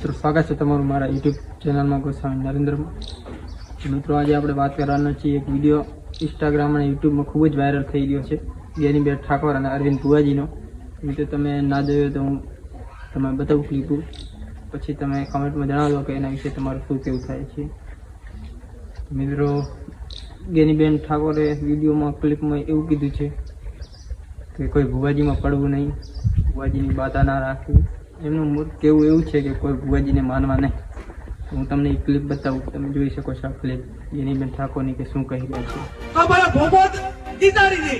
મિત્રો સ્વાગત છે તમારું મારા યુટ્યુબ ચેનલમાં ગોસ્વામી નરેન્દ્રમાં। મિત્રો આજે આપણે વાત કરવાના છીએ એક વિડીયો ઇન્સ્ટાગ્રામ અને યુટ્યુબમાં ખૂબ જ વાયરલ થઈ રહ્યો છે ગેનીબેન ઠાકોર અને અરવિંદ ભુવાજીનો। મિત્રો તમે ના જોયો તો હું તમે બતાવું ક્લિપ, પછી તમે કમેન્ટમાં જણાવો કે એના વિશે તમારું શું કેવું થાય છે। મિત્રો ગેનીબેન ઠાકોરે વિડીયોમાં ક્લિપમાં એવું કીધું છે કે કોઈ ભુવાજીમાં પડવું નહીં, ભુવાજીની બાધા ના રાખવી। એમનું કેવું એવું છે કે કોઈ ભુવાજીને માનવા નહીં। હું તમને એક ક્લિપ બતાવું, તમે જોઈ શકો છો આ ક્લિપ ગેનીબેન ઠાકોરની કે શું કહી રહ્યા છે। અમારા ભોપા જીતાડી દે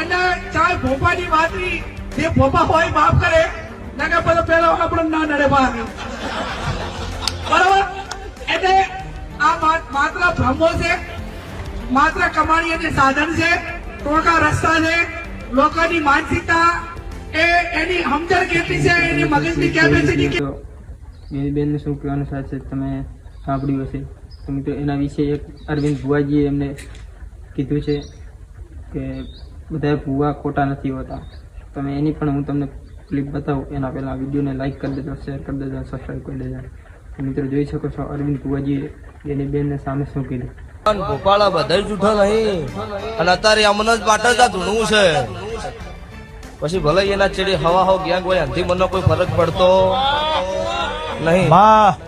અને ચાહે ભોપાની વાતની જે ભોપા હોય માફ કરે નકા પછી પેલા આપણે ના નડે બહાર બરાબર। એટલે આ માત્ર ભ્રમો છે, માત્ર કમાણી અને સાધન છે, ટોળકા રસ્તા છે, લોકોની માનસિકતા એની સમજણ કેટલી છે, એની મગજની કેપેસિટી ગેનીબેનને શું કહેવાનું છે તમે સાંભળ્યું હશે। તો મિત્રો એના વિશે એક અરવિંદ ભુવાજીએ એમને કીધું છે કે બધા ભુવા ખોટા નથી હોતા। તમે એની પણ હું તમને ક્લિપ બતાવું એના પહેલાં વિડીયોને લાઇક કરી દેજો, શેર કરી દેજો, સબસ્ક્રાઈબ કરી દેજો। મિત્રો જોઈ શકો છો અરવિંદ ભુવાજીએ ગેનીબેનને સામે શું કીધું। ભોપાળા બધા જૂઠા નહીં અને અત્યારે અમને જ માટે જ આ ધૂણવું છે, પછી ભલે એના ચેડી હવા હો ગયા હોય અંથી મને કોઈ ફરક પડતો નહીં।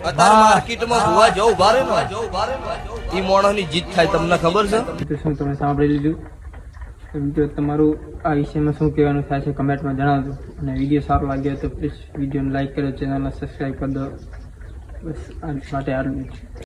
અત્યારે માર્કેટમાં ભુવા જો ઉભા રહે ને એ મોણસની જીત થાય, તમને ખબર છે? શું તમે સાંભળી લીધું? મિત્રો તમારું આ વિષયમાં શું કહેવાનું થાય છે કમેન્ટમાં જણાવજો, અને વિડીયો સારો લાગ્યો તો પ્લીઝ વિડીયોને લાઇક કરો, ચેનલને સબસ્ક્રાઈબ કરી દો। બસ આ માટે આટલું જ।